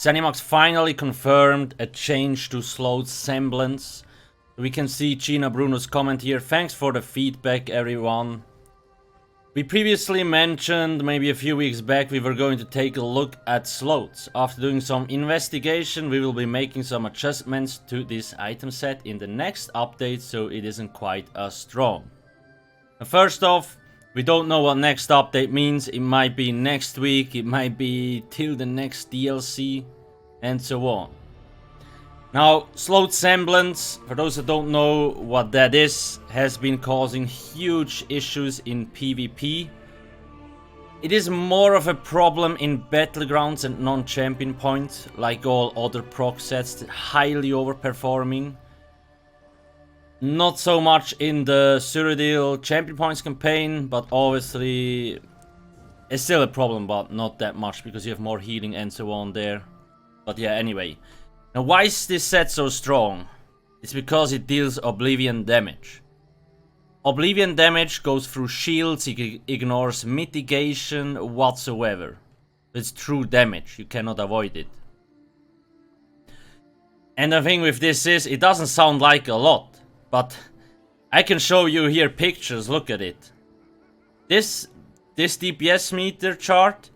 Zenimax finally confirmed a change to Sloads Semblance. We can see Gina Bruno's comment here. Thanks for the feedback, everyone. We previously mentioned, maybe a few weeks back, we were going to take a look at Sloads. After doing some investigation, we will be making some adjustments to this item set in the next update, so it isn't quite as strong. Now, first off, we don't know what next update means. It might be next week, it might be till the next DLC, and so on. Now, Sloads Semblance, for those that don't know what that is, has been causing huge issues in PvP. It is more of a problem in Battlegrounds and non-champion points, like all other proc sets, highly overperforming. Not so much in the Cyrodiil champion points campaign, but obviously it's still a problem, but not that much because you have more healing and so on there. But yeah, anyway. Now, why is this set so strong? It's because it deals Oblivion damage. Oblivion damage goes through shields, it ignores mitigation whatsoever. It's true damage, you cannot avoid it. And the thing with this is, it doesn't sound like a lot, but I can show you here pictures, look at it. This DPS meter chart,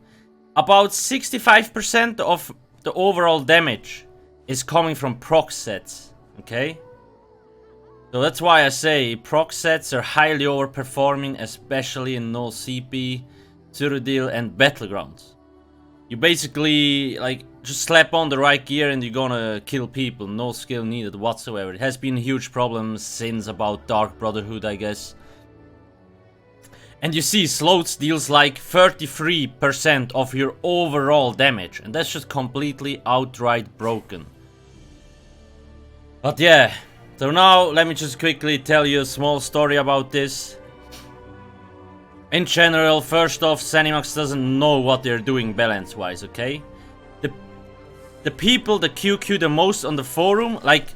about 65% of the overall damage is coming from proc sets, okay? So that's why I say proc sets are highly overperforming, especially in no CP, Cyrodiil and Battlegrounds. You basically, like, just slap on the right gear and you're gonna kill people, no skill needed whatsoever. It has been a huge problem since about Dark Brotherhood, I guess. And you see, Sloads deals like 33% of your overall damage, and that's just completely outright broken. But yeah, so now let me just quickly tell you a small story about this. In general, first off, Zenimax doesn't know what they're doing balance-wise, okay? The people that QQ the most on the forum, like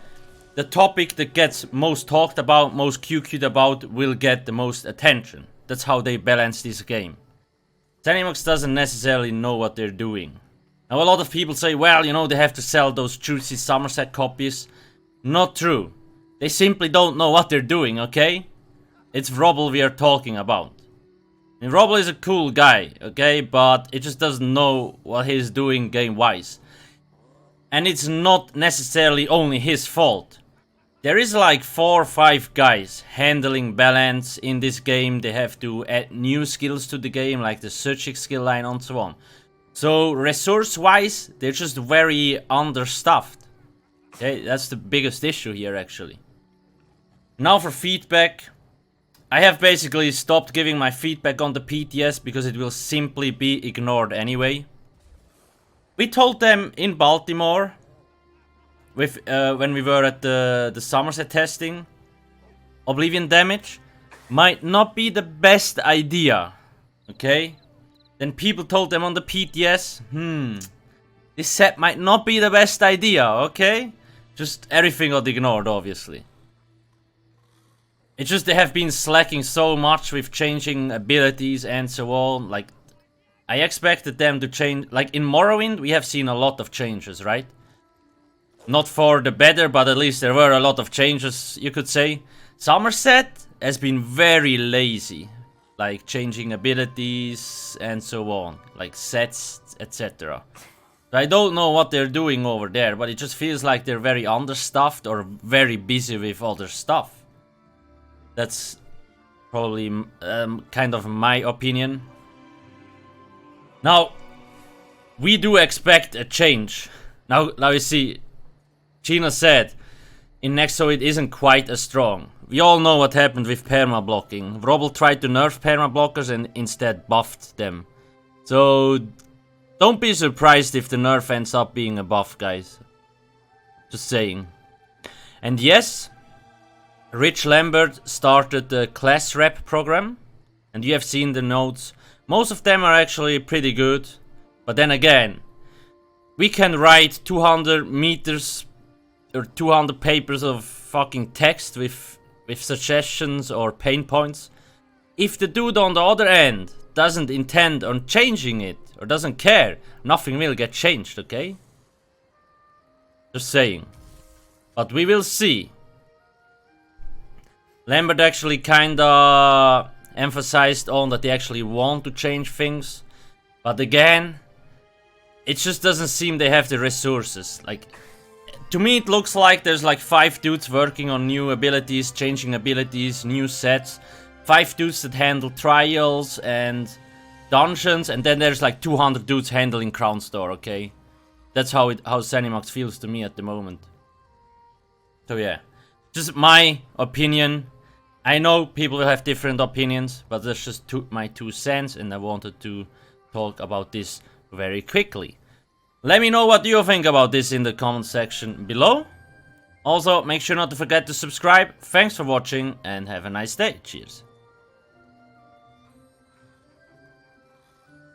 the topic that gets most talked about, most QQ'd about, will get the most attention. That's how they balance this game. Zenimax doesn't necessarily know what they're doing. Now, a lot of people say, well, you know, they have to sell those juicy Somerset copies. Not true. They simply don't know what they're doing, okay? It's Robble we are talking about. I mean, Robble is a cool guy, okay? But it just doesn't know what he's doing game-wise. And it's not necessarily only his fault. There is like 4 or 5 guys handling balance in this game. They have to add new skills to the game, like the searching skill line and so on. So resource-wise, they're just very understaffed. Okay, that's the biggest issue here, actually. Now for feedback. I have basically stopped giving my feedback on the PTS because it will simply be ignored anyway. We told them in Baltimore, with when we were at the Somerset testing, Oblivion damage might not be the best idea, okay? Then people told them on the PTS, this set might not be the best idea, okay? Just everything got ignored, obviously. It's just they have been slacking so much with changing abilities and so on. Like, I expected them to change. Like, in Morrowind, we have seen a lot of changes, right? Not for the better, but at least there were a lot of changes, you could say. Somerset has been very lazy. Like, changing abilities and so on. Like, sets, etc. I don't know what they're doing over there, but it just feels like they're very understaffed or very busy with other stuff. That's probably kind of my opinion. Now, we do expect a change. Now you see, Gina said, in Nexo it isn't quite as strong. We all know what happened with perma-blocking. Robble tried to nerf perma-blockers and instead buffed them. So, don't be surprised if the nerf ends up being a buff, guys. Just saying. And yes, Rich Lambert started the class rep program. And you have seen the notes. Most of them are actually pretty good. But then again, we can write 200 meters or 200 papers of fucking text with suggestions or pain points. If the dude on the other end doesn't intend on changing it or doesn't care, nothing will get changed, okay? Just saying. But we will see. Lambert actually kinda emphasized on that they actually want to change things. But again, it just doesn't seem they have the resources. Like, to me it looks like there's like 5 dudes working on new abilities, changing abilities, new sets. 5 dudes that handle trials and dungeons, and then there's like 200 dudes handling Crown Store, okay? That's how ZeniMax feels to me at the moment. So yeah, just my opinion. I know people will have different opinions, but that's just my 2 cents, and I wanted to talk about this very quickly. Let me know what you think about this in the comment section below. Also, make sure not to forget to subscribe. Thanks for watching and have a nice day. Cheers.